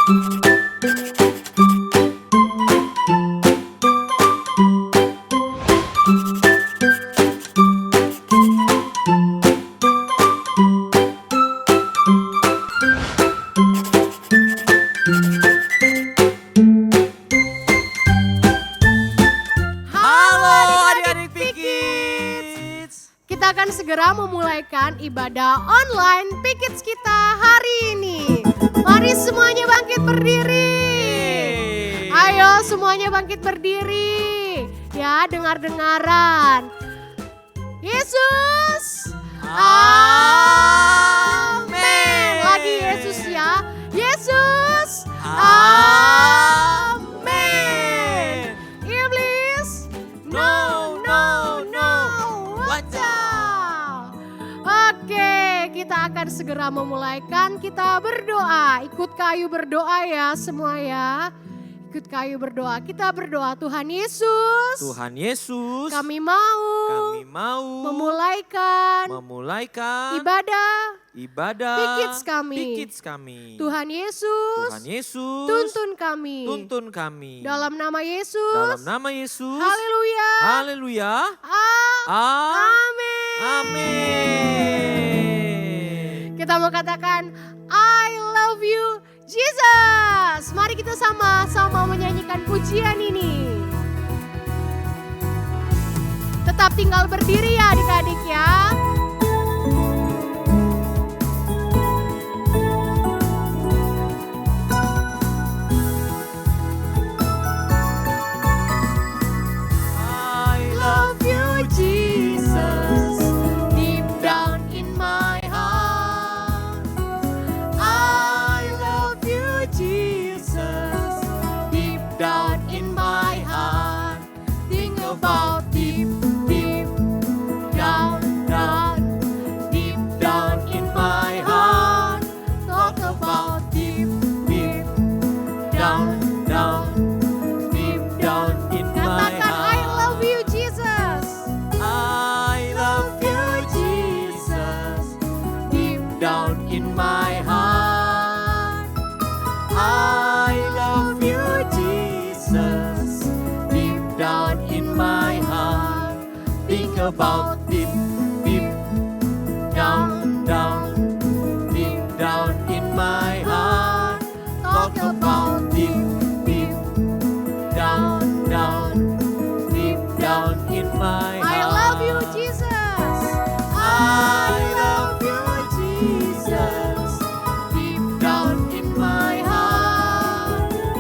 Kita akan segera memulaikan ibadah online P-Kids kita hari ini. Mari semuanya bangkit berdiri. Ayo semuanya bangkit berdiri. Ya, dengar-dengaran. Yesus. Amin. Lagi Yesus ya. Yesus. Amin. Iblis. No, no, no. Oke, kita akan segera memulaikan. Kita berdoa. Ikut kayu berdoa ya semua ya. Ikut kayu berdoa. Kita berdoa, Tuhan Yesus. Tuhan Yesus. Kami mau memulaikan ibadah P-Kids kami. Tuhan Yesus. Tuntun kami. Dalam nama Yesus. Haleluya. Amin. Kita mau katakan I love you Jesus. Mari kita sama-sama menyanyikan pujian ini. Tetap tinggal berdiri ya adik-adik ya. About deep, deep down, down, deep down in my heart. Talk about deep, deep down, down, deep down in my heart. I love you, Jesus. I love you, Jesus. Deep down in my heart.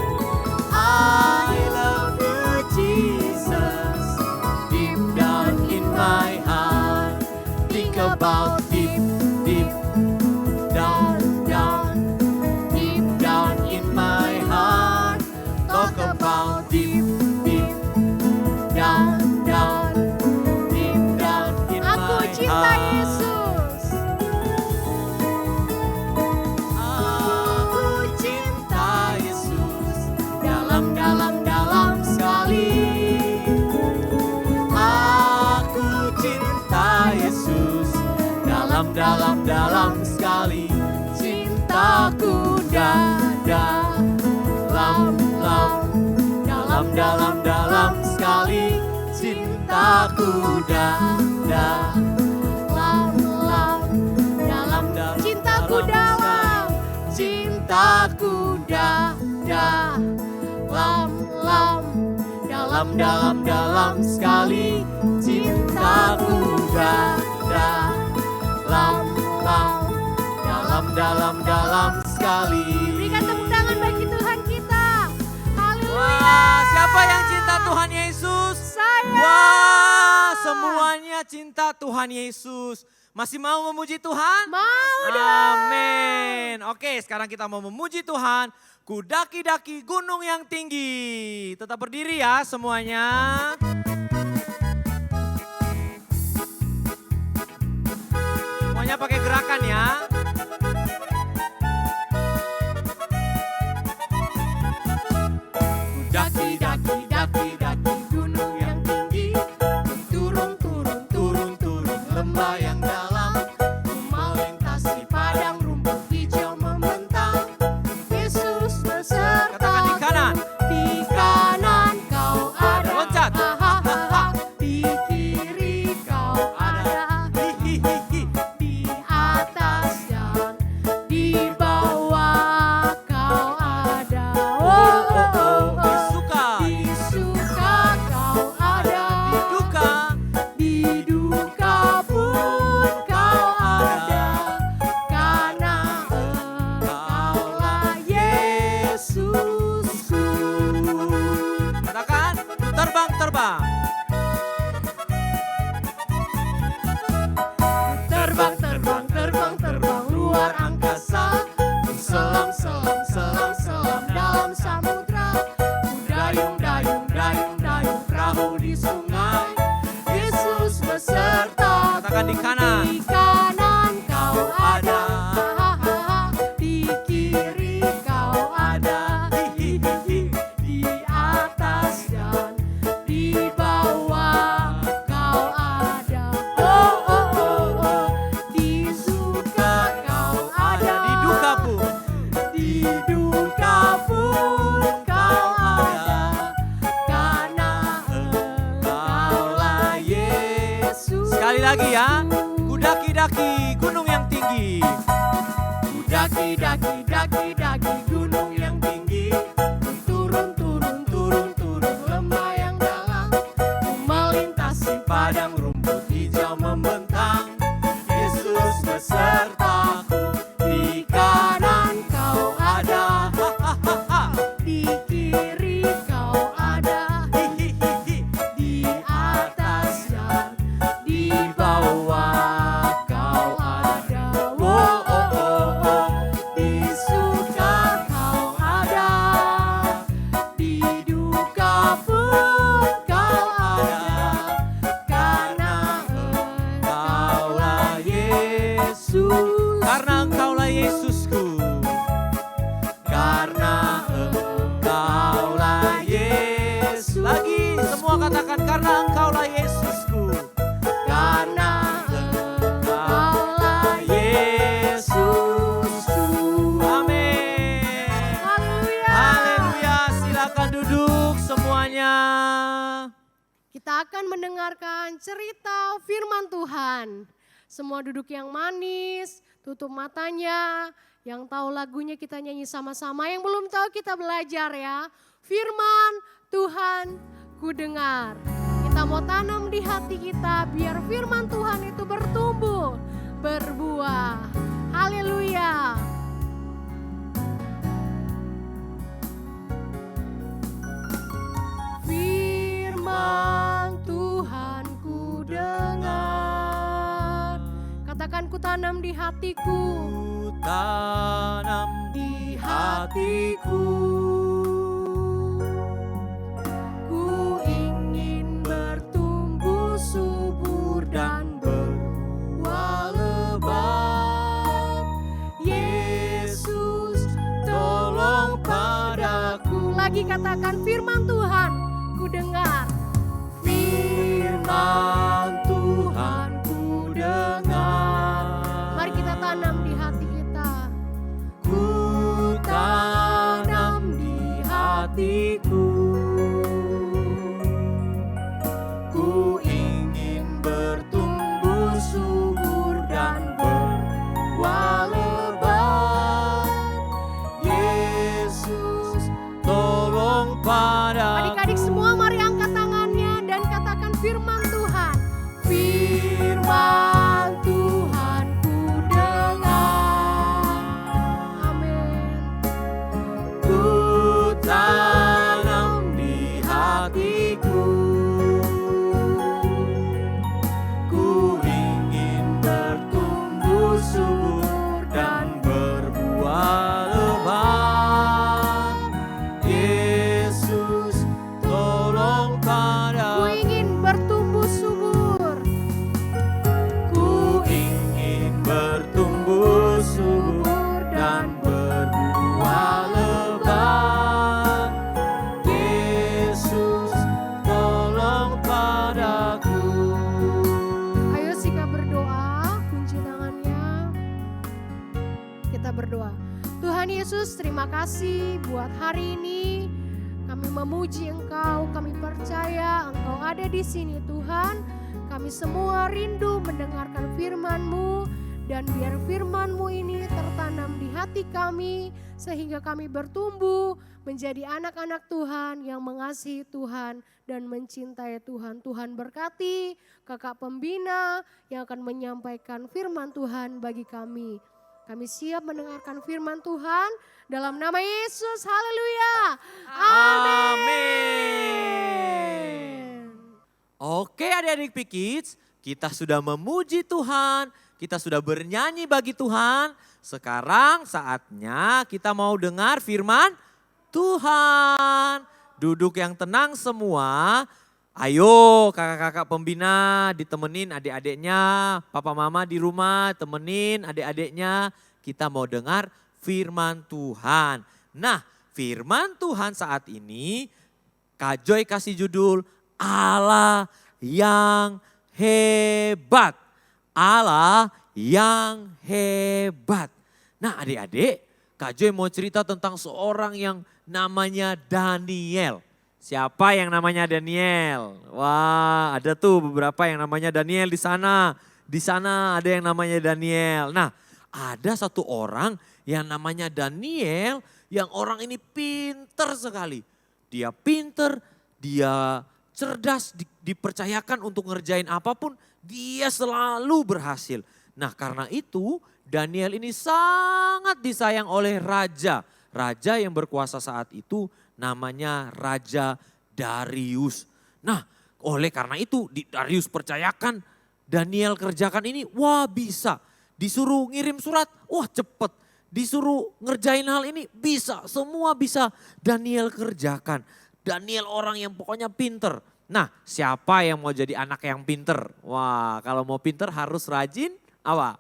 I love you, Jesus. Deep down in my heart, think about deep, deep down, down, deep down in my heart. Talk about deep, deep down, down, deep down in my Aku cinta heart. Yesus. Aku cinta Yesus dalam, dalam, dalam sekali. Yesus dalam, dalam, dalam sekali. Cintaku dalam, dalam, dalam, dalam sekali. Cintaku dalam, dalam, Cintaku dalam. cintaku dalam, dalam, dalam, dalam sekali. Cintaku dalam, dalam, dalam sekali. Berikan tepuk tangan bagi Tuhan kita. Haleluya. Wah, siapa yang cinta Tuhan Yesus? Saya. Wah, semuanya cinta Tuhan Yesus. Masih mau memuji Tuhan? Mau dong. Amin. Oke, sekarang kita mau memuji Tuhan. Ku daki-daki gunung yang tinggi. Tetap berdiri ya semuanya. Semuanya pakai gerakan ya. Ku daki-daki gunung yang tinggi. Turun lembah yang dalam. Melintasi padang rumput hijau membentang. Yesus karena Engkaulah Yesusku. Karena Engkaulah Yesusku. Amin. Haleluya. Haleluya, silakan duduk semuanya. Kita akan mendengarkan cerita firman Tuhan. Semua duduk yang manis, tutup matanya. Yang tahu lagunya kita nyanyi sama-sama. Yang belum tahu kita belajar ya. Firman Tuhan ku dengar. Kita mau tanam di hati kita biar firman Tuhan itu bertumbuh, berbuah. Haleluya. Firman Tuhan ku dengar. Katakan ku tanam di hatiku. Ku tanam di hatiku. Ku ingin bertumbuh subur dan berbuah lebat. Yesus tolong padaku. Lagi katakan firman Tuhan ku dengar. Firman Tuhan ku dengar. Mari kita tanam di hati kita. Ku tanam di hatiku. Ku ingin bertumbuh subur dan berbuah lebat. Yesus Tolong pada adik-adik semua mari angkat tangannya dan katakan firman Tuhan. Firman Tuhan ku dengar. Amin. ku tanam di hatiku. Ku ingin bertumbuh subur dan berbuah lebat. Yesus tolong Ku padaku. ingin bertumbuh subur. Ku ingin bertumbuh subur dan berbuah lebat. Yesus tolong padaku. Ayo sikap berdoa, kunci tangannya. Kita berdoa. Tuhan Yesus, terima kasih buat hari ini. Kami memuji Engkau, kami percaya Engkau ada di sini Tuhan. Kami semua rindu mendengarkan firman-Mu dan biar firman-Mu ini tertanam di hati kami sehingga kami bertumbuh menjadi anak-anak Tuhan yang mengasihi Tuhan dan mencintai Tuhan. Tuhan berkati kakak pembina yang akan menyampaikan firman Tuhan bagi kami. Kami siap mendengarkan firman Tuhan dalam nama Yesus. Haleluya. Amin. Oke adik-adik P-Kids, kita sudah memuji Tuhan, kita sudah bernyanyi bagi Tuhan. Sekarang saatnya kita mau dengar firman Tuhan. Duduk yang tenang semua. Ayo kakak-kakak pembina ditemenin adik-adiknya, papa mama di rumah temenin adik-adiknya. Kita mau dengar firman Tuhan. Nah firman Tuhan saat ini Kak Joy kasih judul Allah yang hebat. Allah yang hebat. Nah adik-adik, Kak Joy mau cerita tentang seorang yang namanya Daniel. Siapa yang namanya Daniel? Wah, ada tuh beberapa yang namanya Daniel di sana. Di sana ada yang namanya Daniel. Nah, ada satu orang yang namanya Daniel yang orang ini pinter sekali. Dia pinter, dia cerdas, dipercayakan untuk ngerjain apapun, dia selalu berhasil. Nah, karena itu Daniel ini sangat disayang oleh raja. Raja yang berkuasa saat itu namanya Raja Darius. Nah oleh karena itu Darius percayakan Daniel kerjakan ini, wah bisa. Disuruh ngirim surat, wah cepet. Disuruh ngerjain hal ini, bisa. Semua bisa Daniel kerjakan. Daniel orang yang pokoknya pinter. Nah siapa yang mau jadi anak yang pinter? Wah kalau mau pinter harus rajin apa?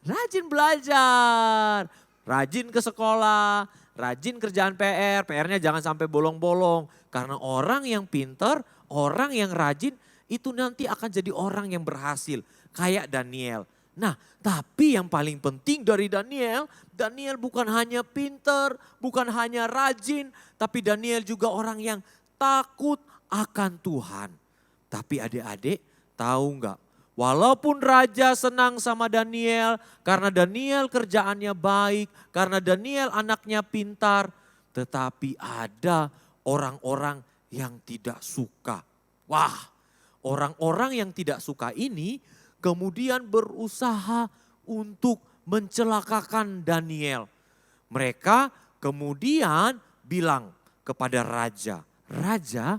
Rajin belajar. Rajin ke sekolah, rajin kerjaan PR, PR-nya jangan sampai bolong-bolong. Karena orang yang pinter, orang yang rajin itu nanti akan jadi orang yang berhasil. Kayak Daniel. Nah, tapi yang paling penting dari Daniel, Daniel bukan hanya pinter, bukan hanya rajin, tapi Daniel juga orang yang takut akan Tuhan. Tapi adik-adik tahu nggak? Walaupun raja senang sama Daniel, karena Daniel kerjaannya baik, karena Daniel anaknya pintar, tetapi ada orang-orang yang tidak suka. Wah, orang-orang yang tidak suka ini kemudian berusaha untuk mencelakakan Daniel. Mereka kemudian bilang kepada raja, "Raja,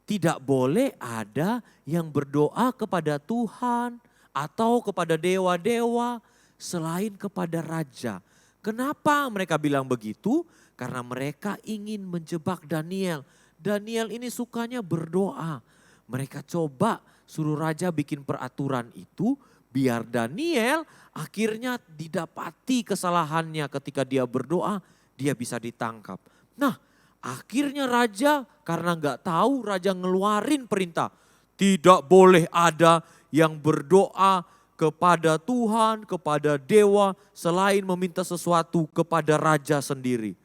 tidak boleh ada yang berdoa kepada Tuhan atau kepada dewa-dewa selain kepada raja." Kenapa mereka bilang begitu? Karena mereka ingin menjebak Daniel. Daniel ini sukanya berdoa. Mereka coba suruh raja bikin peraturan itu biar Daniel akhirnya didapati kesalahannya ketika dia berdoa, dia bisa ditangkap. Nah, akhirnya raja karena nggak tahu, raja ngeluarin perintah. Tidak boleh ada yang berdoa kepada Tuhan, kepada dewa selain meminta sesuatu kepada raja sendiri.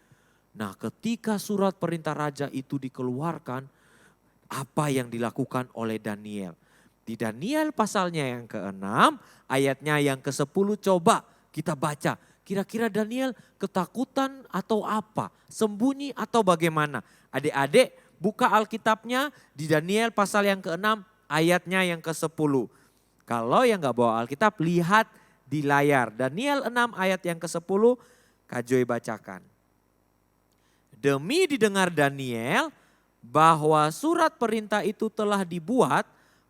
Nah, ketika surat perintah raja itu dikeluarkan, apa yang dilakukan oleh Daniel? Di Daniel pasalnya yang ke-6, ayatnya yang ke-10 coba kita baca. Kira-kira Daniel ketakutan atau apa? Sembunyi atau bagaimana? Adik-adik buka Alkitabnya di Daniel pasal yang ke-6 ayatnya yang ke-10. Kalau yang gak bawa Alkitab lihat di layar. Daniel 6 ayat yang ke-10 Kak Joy bacakan. Demi didengar Daniel bahwa surat perintah itu telah dibuat,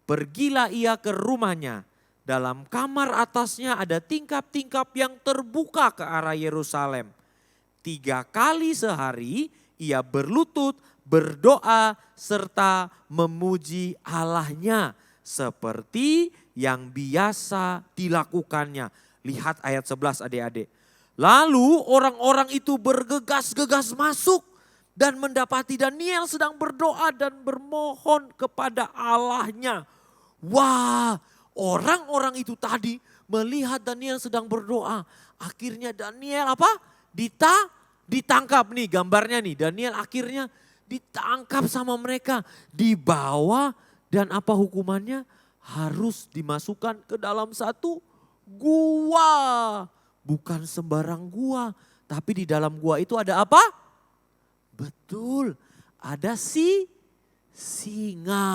pergilah ia ke rumahnya. Dalam kamar atasnya ada tingkap-tingkap yang terbuka ke arah Yerusalem. 3 kali sehari ia berlutut, berdoa, serta memuji Allahnya. Seperti yang biasa dilakukannya. Lihat ayat 11 adik-adik. Lalu orang-orang itu bergegas-gegas masuk dan mendapati Daniel sedang berdoa dan bermohon kepada Allahnya. Wah, orang-orang itu tadi melihat Daniel sedang berdoa. Akhirnya Daniel apa? Ditangkap nih gambarnya nih. Daniel akhirnya ditangkap sama mereka. Dibawa dan apa hukumannya? Harus dimasukkan ke dalam satu gua. Bukan sembarang gua. Tapi di dalam gua itu ada apa? Betul, ada singa.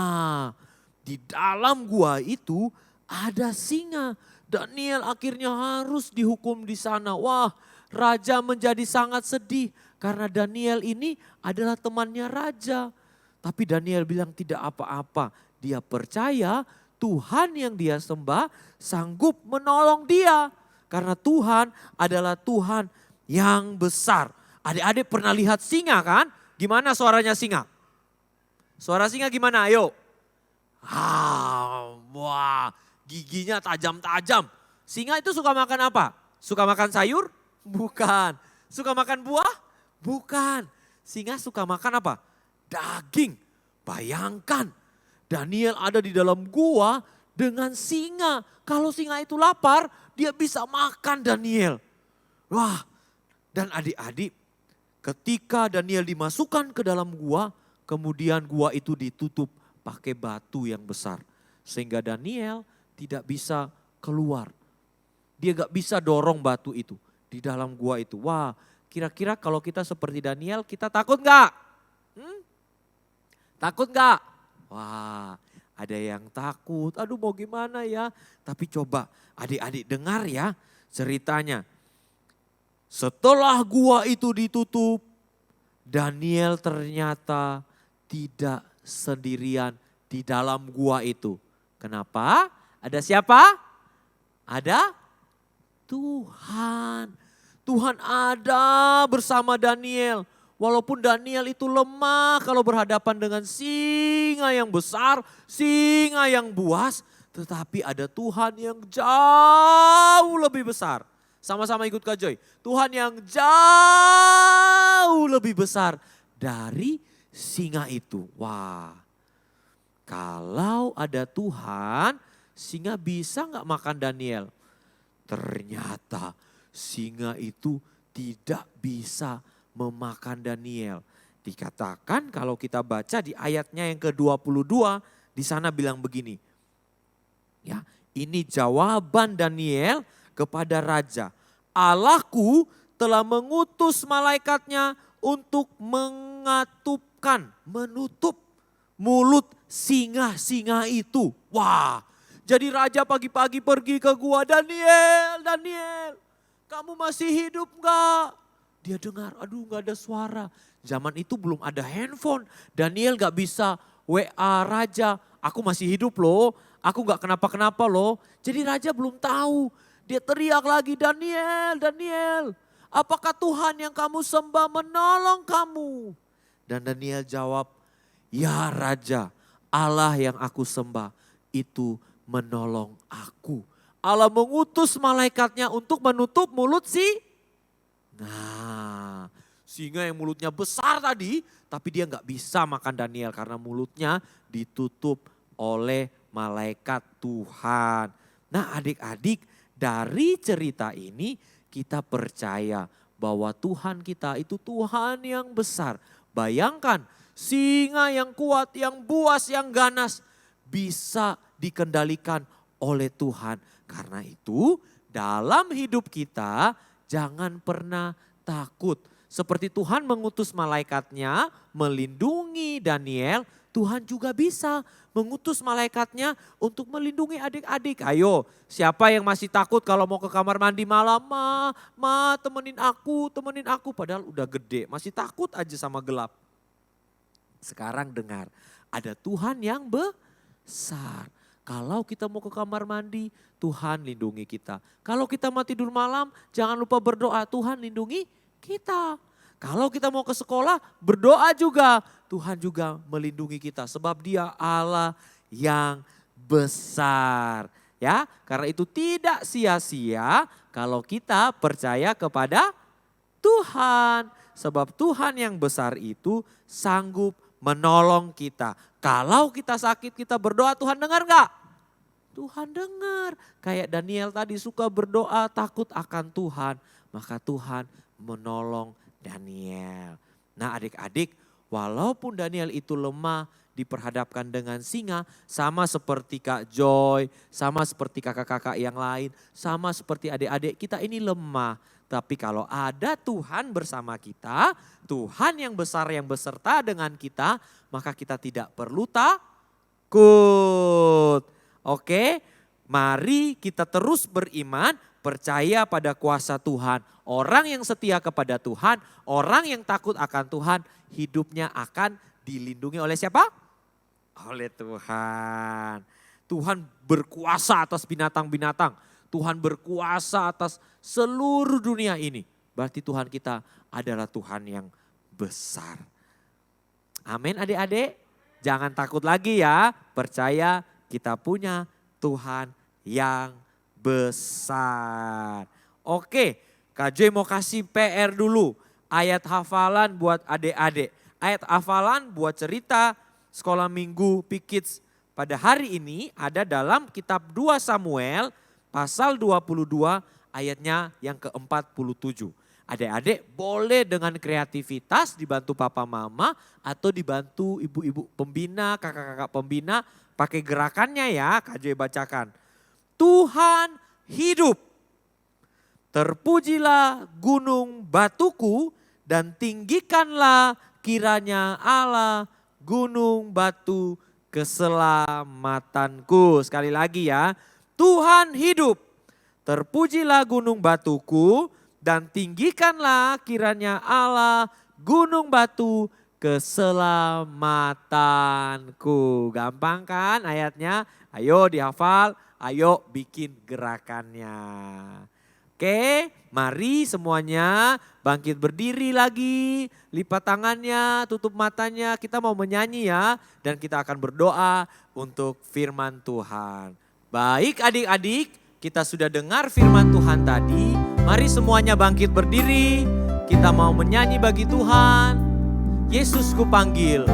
Di dalam gua itu ada singa. Daniel akhirnya harus dihukum di sana. Wah, raja menjadi sangat sedih karena Daniel ini adalah temannya raja. Tapi Daniel bilang tidak apa-apa. Dia percaya Tuhan yang dia sembah sanggup menolong dia. Karena Tuhan adalah Tuhan yang besar. Adik-adik pernah lihat singa kan? Gimana suaranya singa? Suara singa gimana? Ayo. Wah, giginya tajam-tajam. Singa itu suka makan apa? Suka makan sayur? Bukan. Suka makan buah? Bukan. Singa suka makan apa? Daging. Bayangkan, Daniel ada di dalam gua dengan singa. Kalau singa itu lapar, dia bisa makan Daniel. Wah, dan adik-adik, ketika Daniel dimasukkan ke dalam gua, kemudian gua itu ditutup pakai batu yang besar. Sehingga Daniel tidak bisa keluar. Dia gak bisa dorong batu itu di dalam gua itu. Wah, kira-kira kalau kita seperti Daniel, kita takut gak? Takut gak? Wah, ada yang takut. Aduh mau gimana ya? Tapi coba adik-adik dengar ya ceritanya. Setelah gua itu ditutup, Daniel ternyata tidak sendirian di dalam gua itu. Kenapa? Ada siapa? Ada Tuhan. Tuhan ada bersama Daniel. Walaupun Daniel itu lemah kalau berhadapan dengan singa yang besar, singa yang buas. Tetapi ada Tuhan yang jauh lebih besar. Sama-sama ikut Kak Joy. Tuhan yang jauh lebih besar dari singa itu. Wah. kalau ada Tuhan, singa bisa nggak makan Daniel? Ternyata singa itu tidak bisa memakan Daniel. Dikatakan kalau kita baca di ayatnya yang ke-22, di sana bilang begini. Ya, ini jawaban Daniel kepada raja. Allahku telah mengutus malaikatnya untuk menutup mulut singa-singa itu. Wah, jadi raja pagi-pagi pergi ke gua, Daniel, kamu masih hidup gak? Dia dengar, aduh gak ada suara. Zaman itu belum ada handphone, Daniel gak bisa WA raja, aku masih hidup loh, aku gak kenapa-kenapa loh. Jadi raja belum tahu, dia teriak lagi, Daniel, apakah Tuhan yang kamu sembah menolong kamu? Dan Daniel jawab, ya raja, Allah yang aku sembah itu menolong aku. Allah mengutus malaikatnya untuk menutup mulut Nah, singa yang mulutnya besar tadi, tapi dia nggak bisa makan Daniel karena mulutnya ditutup oleh malaikat Tuhan. Nah adik-adik, dari cerita ini kita percaya bahwa Tuhan kita itu Tuhan yang besar. Bayangkan singa yang kuat, yang buas, yang ganas bisa dikendalikan oleh Tuhan. Karena itu dalam hidup kita jangan pernah takut. Seperti Tuhan mengutus malaikatnya melindungi Daniel, Tuhan juga bisa mengutus malaikatnya untuk melindungi adik-adik. Ayo, siapa yang masih takut kalau mau ke kamar mandi malam? Ma, temenin aku. Padahal udah gede, masih takut aja sama gelap. Sekarang dengar, ada Tuhan yang besar. Kalau kita mau ke kamar mandi, Tuhan lindungi kita. Kalau kita mau tidur malam, jangan lupa berdoa, Tuhan lindungi kita. Kalau kita mau ke sekolah, berdoa juga. Tuhan juga melindungi kita sebab Dia Allah yang besar. Ya, karena itu tidak sia-sia kalau kita percaya kepada Tuhan. Sebab Tuhan yang besar itu sanggup menolong kita. Kalau kita sakit, kita berdoa, Tuhan dengar gak? Tuhan dengar. Kayak Daniel tadi suka berdoa, takut akan Tuhan. Maka Tuhan menolong Daniel. Nah adik-adik, walaupun Daniel itu lemah diperhadapkan dengan singa, sama seperti Kak Joy, sama seperti kakak-kakak yang lain, sama seperti adik-adik, kita ini lemah. Tapi kalau ada Tuhan bersama kita, Tuhan yang besar yang beserta dengan kita, maka kita tidak perlu takut. Oke, mari kita terus beriman, percaya pada kuasa Tuhan. Orang yang setia kepada Tuhan, orang yang takut akan Tuhan, hidupnya akan dilindungi oleh siapa? Oleh Tuhan. Tuhan berkuasa atas binatang-binatang. Tuhan berkuasa atas seluruh dunia ini. Berarti Tuhan kita adalah Tuhan yang besar. Amin adik-adik. Jangan takut lagi ya. Percaya kita punya Tuhan yang besar. Oke, Kak Joy mau kasih PR dulu. Ayat hafalan buat adik-adik. Ayat hafalan buat cerita sekolah minggu P-Kids pada hari ini ada dalam kitab 2 Samuel pasal 22 ayatnya yang ke-47. Adik-adik boleh dengan kreativitas dibantu papa mama atau dibantu ibu-ibu pembina, kakak-kakak pembina pakai gerakannya ya, Kak Joy bacakan. Tuhan hidup, terpujilah gunung batuku dan tinggikanlah kiranya Allah gunung batu keselamatanku. Sekali lagi ya, Tuhan hidup, terpujilah gunung batuku dan tinggikanlah kiranya Allah gunung batu keselamatanku. Gampang kan ayatnya? Ayo dihafal, ayo bikin gerakannya. Oke, mari semuanya bangkit berdiri lagi, lipat tangannya, tutup matanya. Kita mau menyanyi ya dan kita akan berdoa untuk firman Tuhan. Baik adik-adik, kita sudah dengar firman Tuhan tadi. Mari semuanya bangkit berdiri. Kita mau menyanyi bagi Tuhan. Yesus ku panggil.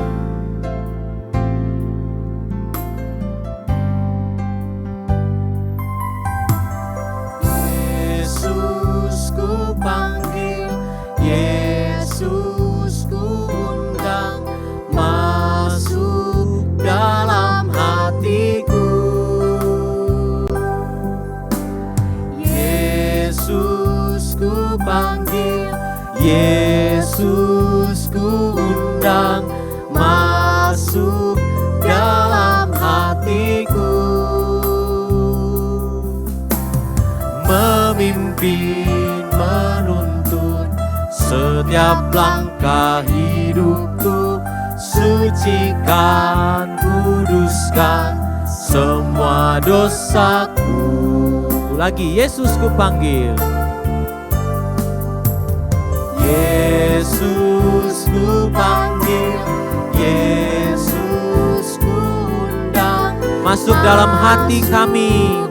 Yesus ku undang masuk dalam hatiku, memimpin, menuntun setiap langkah hidupku, sucikan, kuduskan semua dosaku. Lagi, Yesus ku panggil. Yesus ku panggil, Yesus ku undang masuk dalam hati kami.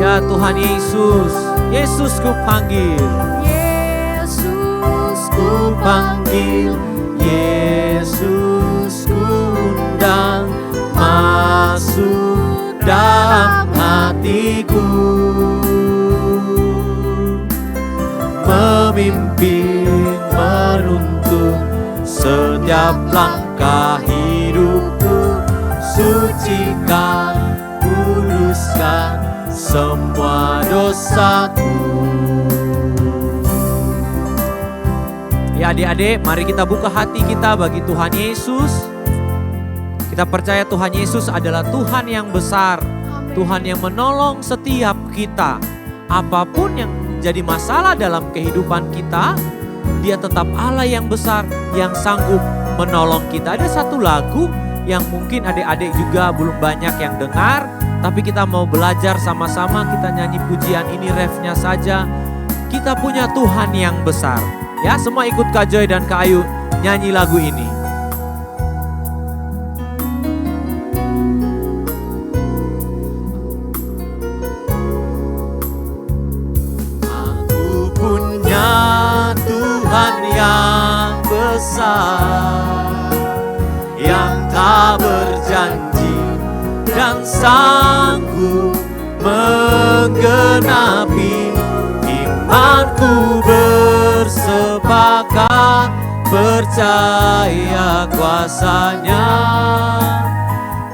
Ya Tuhan Yesus, Yesus ku panggil. Yesus Ku panggil, Yesus ku undang masuk dalam hatiku, memimpin, menuntun setiap langkah hidupku, sucikan, kuduskan semua dosaku. Ya adik-adik, mari kita buka hati kita bagi Tuhan Yesus. Kita percaya Tuhan Yesus adalah Tuhan yang besar, Tuhan yang menolong setiap kita. Apapun yang jadi masalah dalam kehidupan kita, Dia tetap Allah yang besar, yang sanggup menolong kita. Ada satu lagu yang mungkin adik-adik juga belum banyak yang dengar, tapi kita mau belajar sama-sama, kita nyanyi pujian ini, refnya saja. Kita punya Tuhan yang besar. Ya, semua ikut Kak Joy dan Kak Ayu nyanyi lagu ini. Aku punya Tuhan yang besar, yang tak berjanji dan sanggup menggenapi. Imanku bersepakat, percaya kuasanya.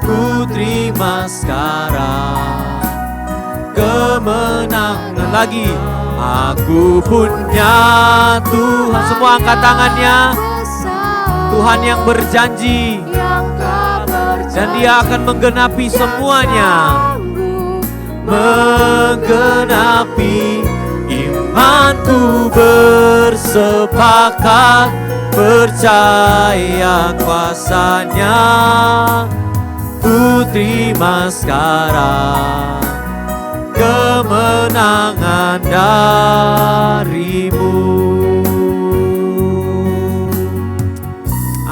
Ku terima sekarang kemenangan. Lagi, aku punya Tuhan. Semua angkat tangannya. Tuhan yang berjanji dan Dia akan menggenapi semuanya. Menggenapi, imanku bersepakat, percaya kuasanya. Ku terima sekarang kemenangan darimu.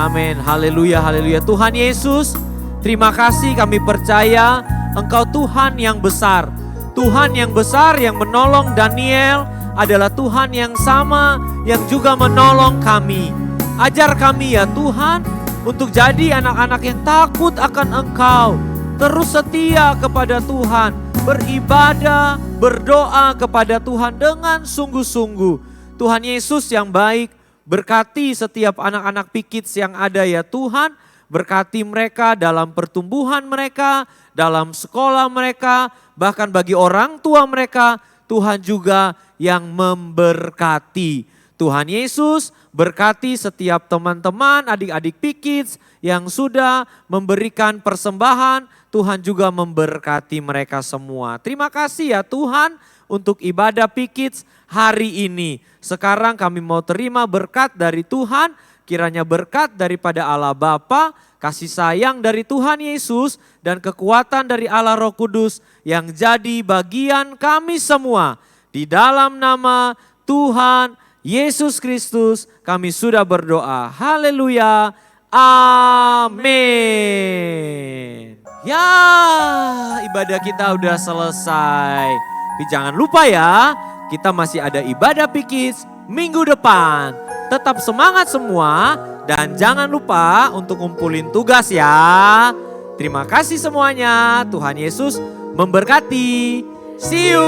Amin, haleluya, haleluya. Tuhan Yesus, terima kasih, kami percaya Engkau Tuhan yang besar. Tuhan yang besar yang menolong Daniel adalah Tuhan yang sama yang juga menolong kami. Ajar kami ya Tuhan untuk jadi anak-anak yang takut akan Engkau. Terus setia kepada Tuhan, beribadah, berdoa kepada Tuhan dengan sungguh-sungguh. Tuhan Yesus yang baik, berkati setiap anak-anak P-Kids yang ada ya Tuhan. Berkati mereka dalam pertumbuhan mereka, dalam sekolah mereka, bahkan bagi orang tua mereka, Tuhan juga yang memberkati. Tuhan Yesus berkati setiap teman-teman, adik-adik P-Kids yang sudah memberikan persembahan, Tuhan juga memberkati mereka semua. Terima kasih ya Tuhan untuk ibadah P-Kids hari ini. Sekarang kami mau terima berkat dari Tuhan. Kiranya berkat daripada Allah Bapa, kasih sayang dari Tuhan Yesus, dan kekuatan dari Allah Roh Kudus yang jadi bagian kami semua. Di dalam nama Tuhan Yesus Kristus kami sudah berdoa. Haleluya. Amin. Ya, ibadah kita udah selesai. Tapi jangan lupa ya, kita masih ada ibadah P-Kids minggu depan. Tetap semangat semua dan jangan lupa untuk ngumpulin tugas ya. Terima kasih semuanya. Tuhan Yesus memberkati. See you.